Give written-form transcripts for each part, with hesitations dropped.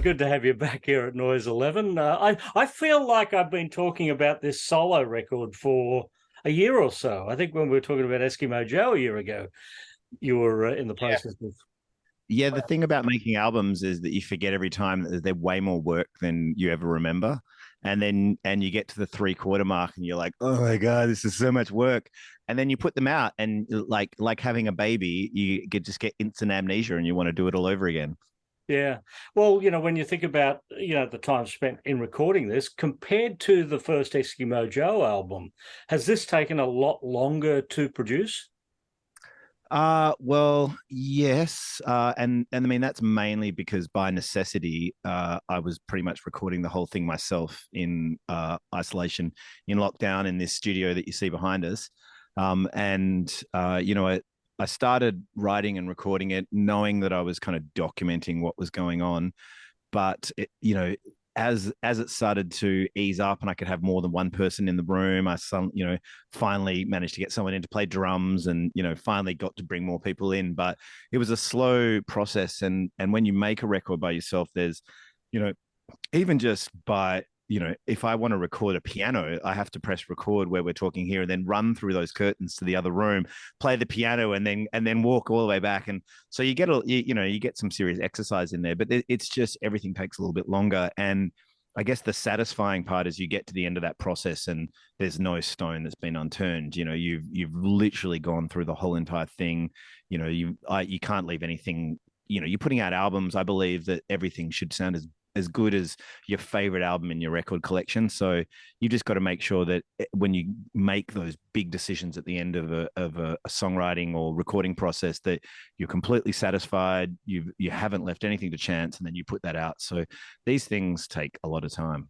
Good to have you back here at Noise 11. I feel like I've been talking about this solo record for a year or so. I think when we were talking about Eskimo Joe a year ago, you were in the Yeah. process of. Yeah, the thing about making albums is that you forget every time that they're way more work than you ever remember. And you get to the three-quarter mark and you're like, oh my God, this is so much work. And then you put them out and like having a baby, just get instant amnesia and you want to do it all over again. Yeah. Well, when you think about, the time spent in recording this compared to the first Eskimo Joe album, has this taken a lot longer to produce? Well, yes, and I mean that's mainly because by necessity, I was pretty much recording the whole thing myself in isolation, in lockdown, in this studio that you see behind us, and I started writing and recording it, knowing that I was kind of documenting what was going on, but as it started to ease up and I could have more than one person in the room, finally managed to get someone in to play drums and finally got to bring more people in. But it was a slow process, and when you make a record by yourself, there's you know even just by if I want to record a piano, I have to press record where we're talking here and then run through those curtains to the other room, play the piano, and then walk all the way back. And so you get some serious exercise in there, but it's just everything takes a little bit longer. And I guess the satisfying part is you get to the end of that process and there's no stone that's been unturned. You've literally gone through the whole entire thing. You can't leave anything. You're putting out albums. I believe that everything should sound as good as your favorite album in your record collection. So you just got to make sure that when you make those big decisions at the end of a songwriting or recording process, that you're completely satisfied. You haven't left anything to chance, and then you put that out. So these things take a lot of time.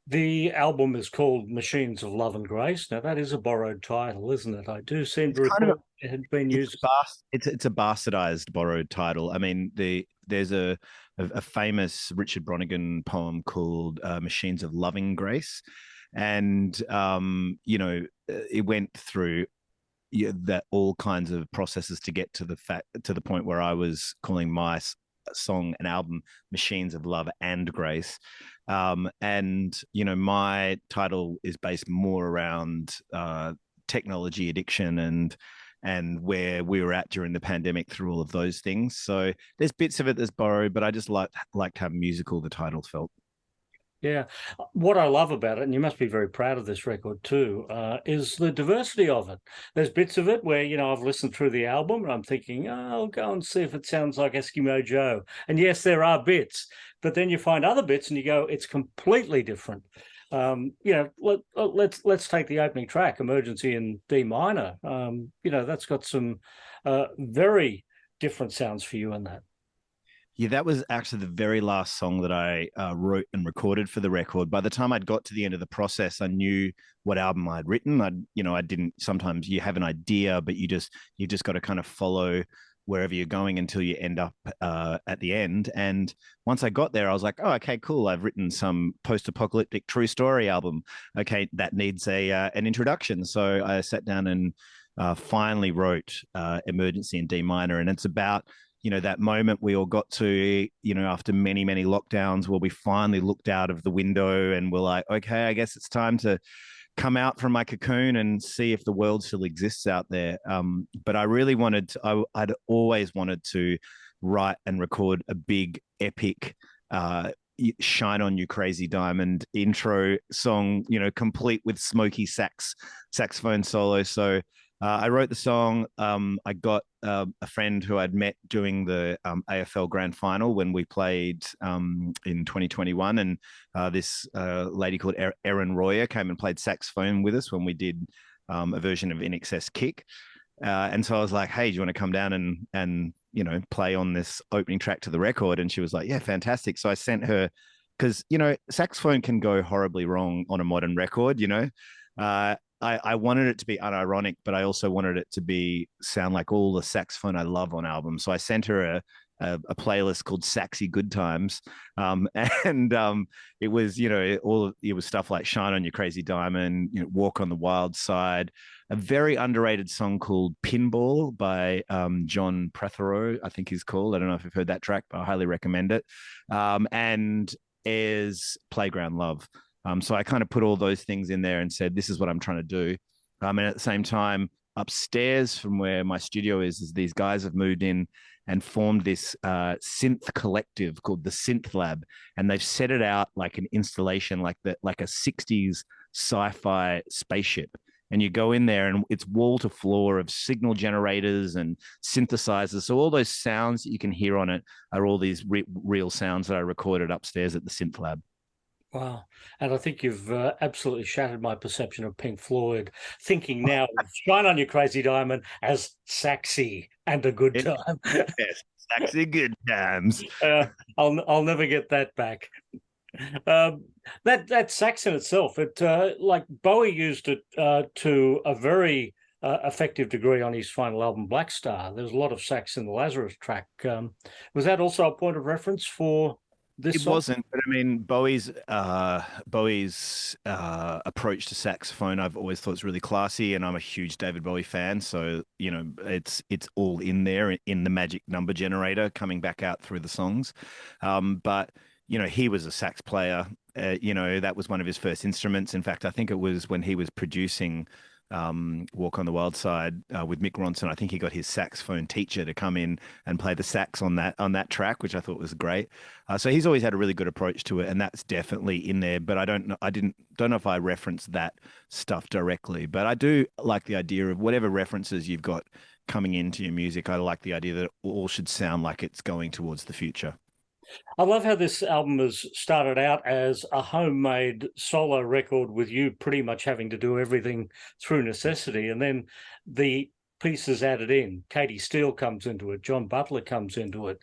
The album is called Machines of Love and Grace. Now, that is a borrowed title, isn't it? I do seem It's to kind of recall it had been it's used. it's a bastardized borrowed title. I mean, there's a famous Richard Bronigan poem called "Machines of Loving Grace," and it went through that all kinds of processes to get to the point where I was calling my song and album "Machines of Love and Grace." And my title is based more around technology addiction and where we were at during the pandemic through all of those things. So there's bits of it that's borrowed, but I just liked how musical the title felt. Yeah. What I love about it, and you must be very proud of this record too, is the diversity of it. There's bits of it where, I've listened through the album and I'm thinking, oh, I'll go and see if it sounds like Eskimo Joe. And yes, there are bits, but then you find other bits and you go, it's completely different. Let's take the opening track, Emergency in D minor. That's got some very different sounds for you in that. Yeah, that was actually the very last song that I wrote and recorded for the record. By the time I'd got to the end of the process, I knew what album I'd written. I didn't. Sometimes you have an idea, but you just got to kind of follow wherever you're going until you end up at the end. And once I got there, I was like, oh, okay, cool. I've written some post-apocalyptic true story album. Okay, that needs an introduction. So I sat down and finally wrote Emergency in D minor, and it's about that moment we all got to, after many, many lockdowns where we finally looked out of the window and we're like, okay, I guess it's time to come out from my cocoon and see if the world still exists out there. But I really I'd always wanted to write and record a big, epic, Shine On You Crazy Diamond intro song, complete with smoky saxophone solo. So I wrote the song. I got a friend who I'd met doing the AFL Grand Final when we played in 2021, and this lady called Erin Royer came and played saxophone with us when we did a version of In Excess Kick. And so I was like, "Hey, do you want to come down and play on this opening track to the record?" And she was like, "Yeah, fantastic." So I sent her because saxophone can go horribly wrong on a modern record. I wanted it to be unironic, but I also wanted it to be sound like all the saxophone I love on albums. So I sent her a playlist called Saxy Good Times, and it was it was stuff like Shine on Your Crazy Diamond, Walk on the Wild Side, a very underrated song called Pinball by John Prothero, I think he's called. I don't know if you've heard that track, but I highly recommend it. And Air's Playground Love. So I kind of put all those things in there and said, this is what I'm trying to do. And at the same time, upstairs from where my studio is these guys have moved in and formed this synth collective called the Synth Lab, and they've set it out like an installation, like a '60s sci-fi spaceship. And you go in there, and it's wall to floor of signal generators and synthesizers. So all those sounds that you can hear on it are all these real sounds that I recorded upstairs at the Synth Lab. Wow. And I think you've absolutely shattered my perception of Pink Floyd, thinking now of Shine on Your Crazy Diamond as saxy and a good time. Yes, saxy good times. I'll never get that back. That sax in itself, it like Bowie used it to a very effective degree on his final album, Black Star. There's a lot of sax in the Lazarus track. Was that also a point of reference for this It song? wasn't, but I mean Bowie's approach to saxophone I've always thought is really classy, and I'm a huge David Bowie fan, so it's all in there in the magic number generator coming back out through the songs. But he was a sax player. That was one of his first instruments. In fact, I think it was when he was producing Walk on the Wild Side with Mick Ronson. I think he got his saxophone teacher to come in and play the sax on that track, which I thought was great. So he's always had a really good approach to it, and that's definitely in there. But I don't know if I referenced that stuff directly. But I do like the idea of whatever references you've got coming into your music. I like the idea that it all should sound like it's going towards the future. I love how this album has started out as a homemade solo record with you pretty much having to do everything through necessity. And then the pieces added in. Katy Steele comes into it. John Butler comes into it.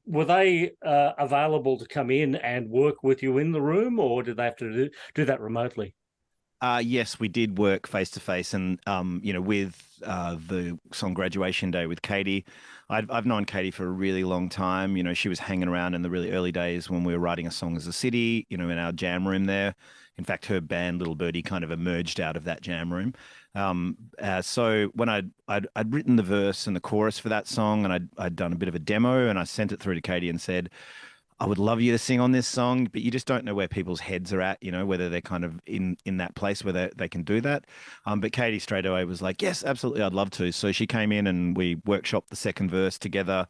Were they available to come in and work with you in the room, or did they have to do that remotely? Yes, we did work face to face, and with the song "Graduation Day" with Katy. I've known Katy for a really long time. She was hanging around in the really early days when we were writing a song as a city. In our jam room there. In fact, her band Little Birdie kind of emerged out of that jam room. So when I'd written the verse and the chorus for that song, and I'd done a bit of a demo, and I sent it through to Katy and said, I would love you to sing on this song, but you just don't know where people's heads are at, whether they're kind of in that place where they can do that. But Katy straight away was like, yes, absolutely, I'd love to. So she came in and we workshopped the second verse together.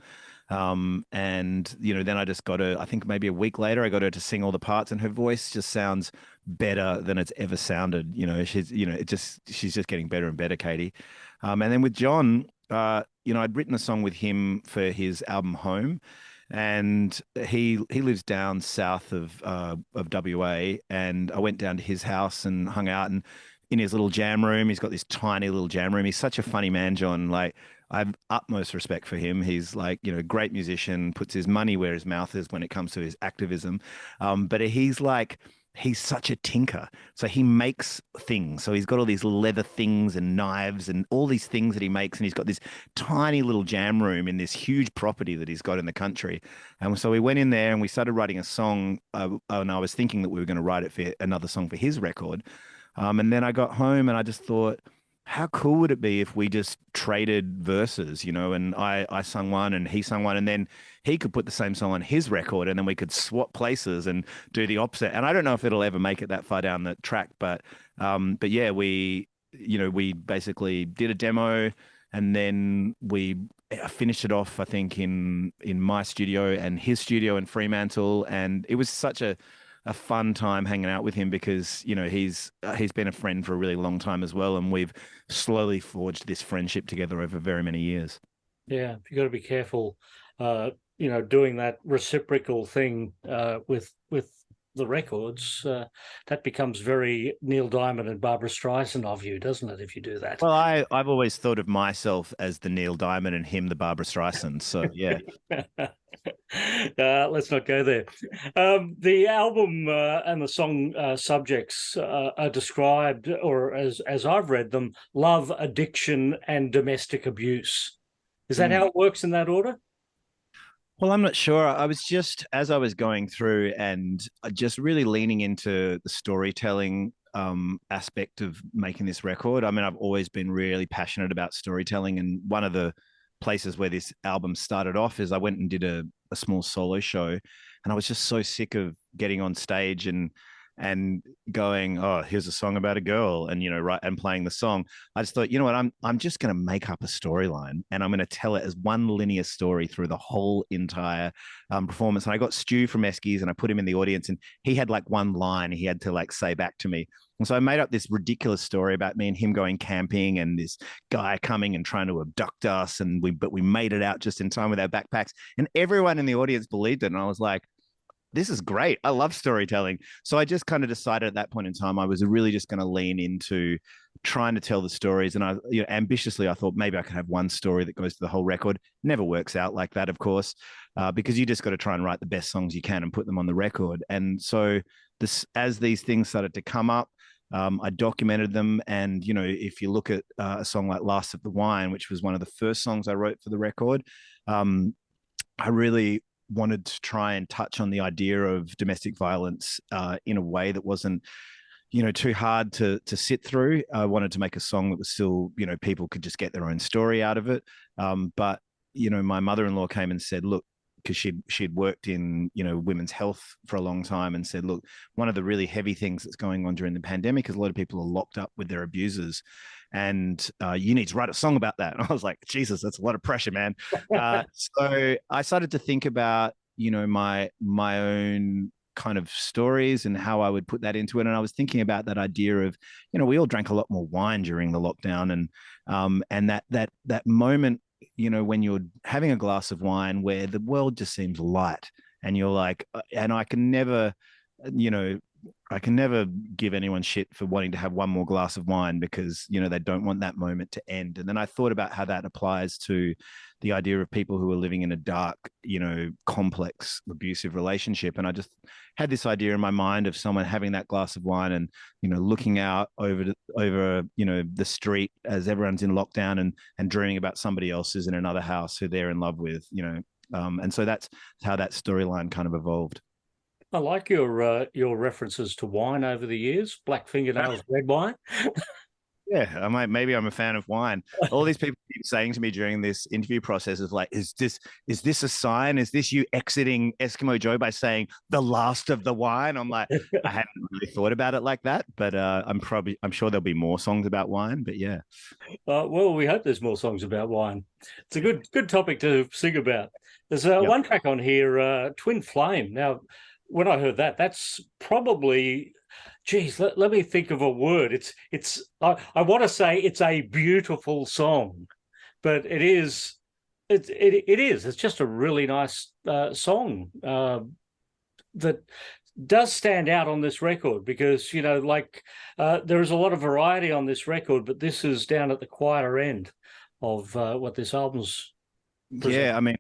And then I just got her, I think maybe a week later, I got her to sing all the parts, and her voice just sounds better than it's ever sounded. She's just getting better and better, Katy. And then with John, I'd written a song with him for his album Home. And he lives down south of WA, and I went down to his house and hung out, and in his little jam room, he's got this tiny little jam room. He's such a funny man, John. Like, I have utmost respect for him. He's like, great musician, puts his money where his mouth is when it comes to his activism. But he's such a tinker. So he makes things. So he's got all these leather things and knives and all these things that he makes. And he's got this tiny little jam room in this huge property that he's got in the country. And so we went in there and we started writing a song. And I was thinking that we were going to write it for another song for his record. And then I got home and I just thought, how cool would it be if we just traded verses, and I sung one and he sung one, and then he could put the same song on his record, and then we could swap places and do the opposite. And I don't know if it'll ever make it that far down the track, but yeah, we basically did a demo, and then we finished it off, I think, in my studio and his studio in Fremantle, and it was such a fun time hanging out with him because he's been a friend for a really long time as well, and we've slowly forged this friendship together over very many years. Yeah, you got to be careful, doing that reciprocal thing with the records. That becomes very Neil Diamond and Barbara Streisand of you, doesn't it? If you do that. Well, I've always thought of myself as the Neil Diamond and him the Barbara Streisand. So yeah. Let's not go there. The album and the song subjects are described, or as I've read them, love, addiction, and domestic abuse. Is that how it works in that order? Well, I'm not sure. I was just, as I was going through and just really leaning into the storytelling aspect of making this record. I mean, I've always been really passionate about storytelling. And one of the places where this album started off is I went and did a small solo show. And I was just so sick of getting on stage and going, oh, here's a song about a girl, and right, and playing the song. I just thought, you know what, I'm just going to make up a storyline, and I'm going to tell it as one linear story through the whole entire performance. And I got Stu from Eskies, and I put him in the audience, and he had like one line he had to like say back to me. And so I made up this ridiculous story about me and him going camping, and this guy coming and trying to abduct us, but we made it out just in time with our backpacks, and everyone in the audience believed it. And I was like, this is great. I love storytelling. So I just kind of decided at that point in time, I was really just going to lean into trying to tell the stories. And ambitiously, I thought maybe I could have one story that goes to the whole record. Never works out like that, of course, because you just got to try and write the best songs you can and put them on the record. And so as these things started to come up, I documented them. And, if you look at a song like Last of the Wine, which was one of the first songs I wrote for the record, I really wanted to try and touch on the idea of domestic violence in a way that wasn't, too hard to sit through. I wanted to make a song that was still, people could just get their own story out of it. But my mother-in-law came and said, look, because she'd worked in women's health for a long time, and said, look, one of the really heavy things that's going on during the pandemic is a lot of people are locked up with their abusers, and you need to write a song about that. And I was like, Jesus, that's a lot of pressure, man. So I started to think about my own kind of stories and how I would put that into it. And I was thinking about that idea of, we all drank a lot more wine during the lockdown, and that moment, when you're having a glass of wine where the world just seems light, and you're like, and I can never give anyone shit for wanting to have one more glass of wine, because they don't want that moment to end. And then I thought about how that applies to the idea of people who are living in a dark, complex, abusive relationship. And I just had this idea in my mind of someone having that glass of wine and looking out over the street as everyone's in lockdown, and dreaming about somebody else who's in another house who they're in love with. And so that's how that storyline kind of evolved. I like your references to wine over the years. Black fingernails, red wine. Yeah, maybe I'm a fan of wine. All these people keep saying to me during this interview process is like, is this a sign? Is this you exiting Eskimo Joe by saying the last of the wine? I'm like, I hadn't really thought about it like that, but I'm sure there'll be more songs about wine. But yeah. Well, we hope there's more songs about wine. It's a good topic to sing about. There's Yep. one track on here, Twin Flame. Now, when I heard that, that's probably, geez, let me think of a word. I want to say it's a beautiful song, but it is. It is. It's just a really nice song that does stand out on this record, because there is a lot of variety on this record, but this is down at the quieter end of what this album's presenting. Yeah, I mean,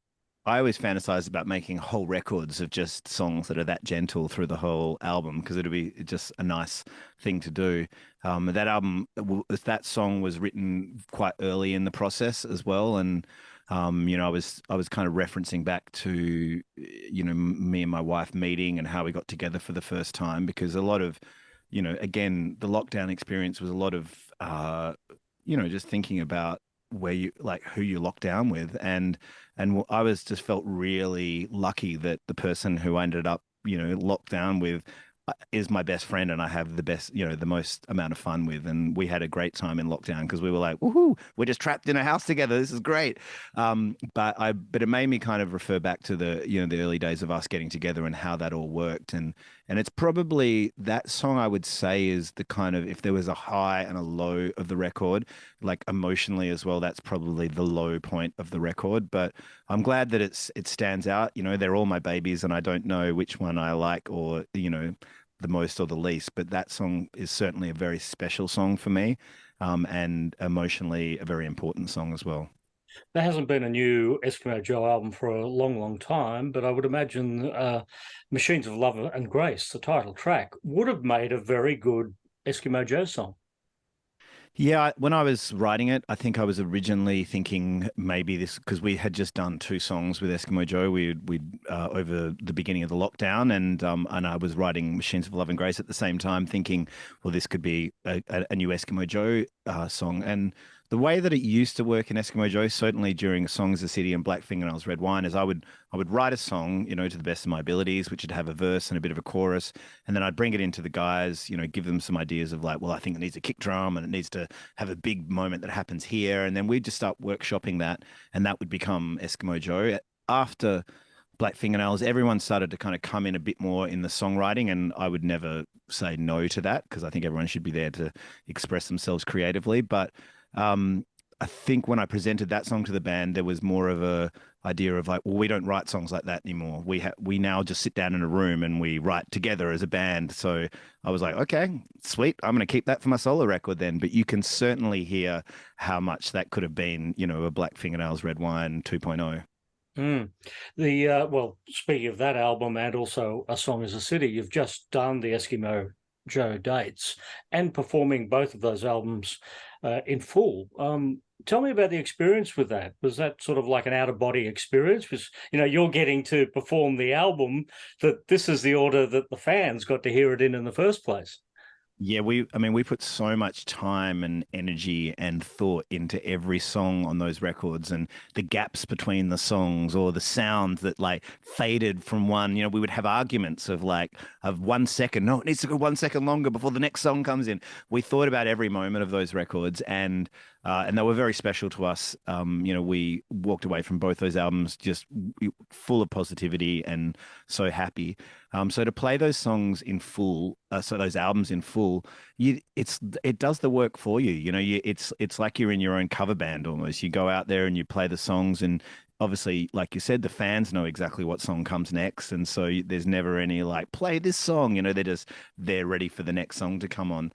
I always fantasize about making whole records of just songs that are that gentle through the whole album, because it'd be just a nice thing to do. That song was written quite early in the process as well, and I was kind of referencing back to me and my wife meeting and how we got together for the first time, because a lot of again, the lockdown experience was a lot of just thinking about where you like who you lock down with, and I was just felt really lucky that the person who I ended up locked down with is my best friend, and I have the best, the most amount of fun with. And we had a great time in lockdown, because we were like, woohoo, we're just trapped in a house together. This is great. But it made me kind of refer back to the early days of us getting together and how that all worked. And it's probably that song, I would say, is the kind of, if there was a high and a low of the record, like emotionally as well, that's probably the low point of the record. But I'm glad that it stands out. They're all my babies, and I don't know which one I like, or the most or the least, but that song is certainly a very special song for me, and emotionally a very important song as well. There hasn't been a new Eskimo Joe album for a long, long time, but I would imagine Machines of Love and Grace, the title track, would have made a very good Eskimo Joe song. Yeah, when I was writing it, I think I was originally thinking maybe this because we had just done two songs with Eskimo Joe. We over the beginning of the lockdown, and I was writing Machines of Love and Grace at the same time, thinking, well, this could be a new Eskimo Joe song. And the way that it used to work in Eskimo Joe, certainly during Songs of the City and Black Fingernails Red Wine, is I would write a song, to the best of my abilities, which would have a verse and a bit of a chorus, and then I'd bring it into the guys, give them some ideas of like, well, I think it needs a kick drum and it needs to have a big moment that happens here, and then we'd just start workshopping that, and that would become Eskimo Joe. After Black Fingernails, everyone started to kind of come in a bit more in the songwriting, and I would never say no to that because I think everyone should be there to express themselves creatively. But I think when I presented that song to the band, there was more of a idea of like, well, we don't write songs like that anymore. We now just sit down in a room and we write together as a band. So I was like, okay, sweet. I'm going to keep that for my solo record then. But you can certainly hear how much that could have been, a Black Fingernails Red Wine 2.0. Mm. Well, speaking of that album and also A Song Is a City, you've just done the Eskimo Joe dates and performing both of those albums in full. Tell me about the experience with that. Was that sort of like an out-of-body experience? Because, you're getting to perform the album that this is the order that the fans got to hear it in the first place. Yeah, we put so much time and energy and thought into every song on those records, and the gaps between the songs or the sounds that like faded from one, we would have arguments of 1 second. No, it needs to go 1 second longer before the next song comes in. We thought about every moment of those records, and they were very special to us. We walked away from both those albums just full of positivity and so happy. So to play those songs in full, so those albums in full, it does the work for you. It's like you're in your own cover band almost. You go out there and you play the songs, and obviously, like you said, the fans know exactly what song comes next, and so there's never any like play this song. They're ready for the next song to come on.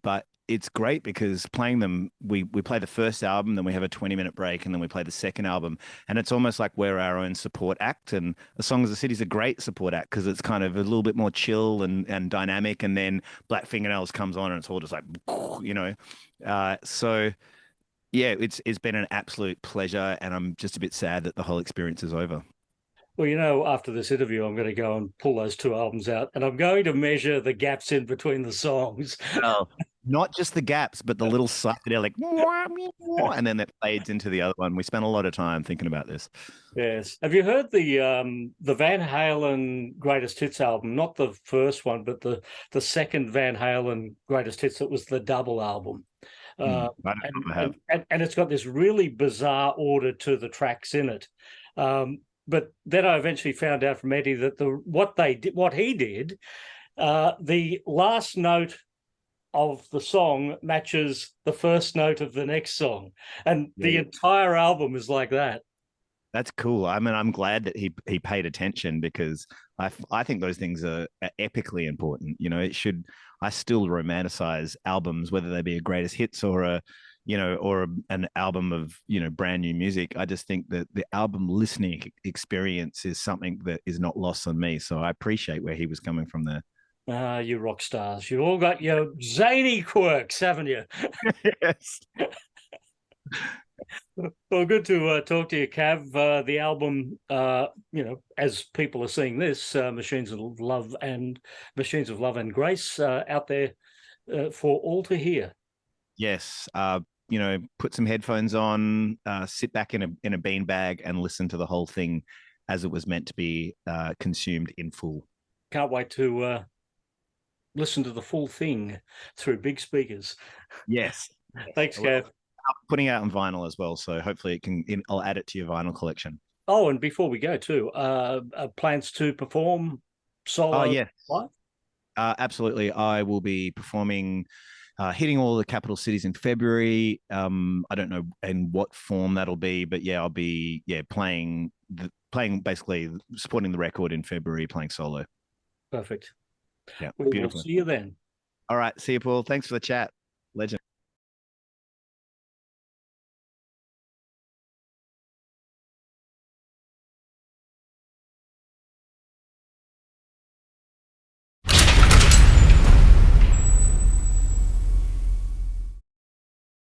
But it's great because playing them, we play the first album, then we have a 20-minute break, and then we play the second album. And it's almost like we're our own support act. And The Song of the City is a great support act because it's kind of a little bit more chill and dynamic. And then Black Fingernails comes on and it's all just like, you know. So yeah, it's been an absolute pleasure. And I'm just a bit sad that the whole experience is over. Well, after this interview, I'm going to go and pull those two albums out and I'm going to measure the gaps in between the songs. Oh, not just the gaps, but the little psychedelic, and then that fades into the other one. We spent a lot of time thinking about this. Yes. Have you heard the Van Halen Greatest Hits album? Not the first one, but the second Van Halen Greatest Hits. That was the double album. I don't know if I have. And it's got this really bizarre order to the tracks in it. But then I eventually found out from Eddie that what he did, the last note of the song matches the first note of the next song, and the entire album is like that. That's cool. I mean, I'm glad that he paid attention because I think those things are epically important. It should. I still romanticize albums, whether they be a greatest hits or an album of brand new music. I just think that the album listening experience is something that is not lost on me. So I appreciate where he was coming from there. Ah, you rock stars. You've all got your zany quirks, haven't you? Yes. Well, good to talk to you, Kav. The album, as people are seeing this, Machines of Love and Grace, out there for all to hear. Yes. Put some headphones on, sit back in a beanbag and listen to the whole thing as it was meant to be consumed in full. Can't wait to listen to the full thing through big speakers. Yes. Thanks, Kev. Putting out on vinyl as well, so hopefully I'll add it to your vinyl collection. Oh, and before we go too, plans to perform solo? Oh, yeah. Live? Absolutely. I will be performing, hitting all the capital cities in February. I don't know in what form that'll be, but yeah, I'll be playing basically supporting the record in February, playing solo. Perfect. Yeah, We will beautiful. see you then. All right, see you, Paul. Thanks for the chat. Legend.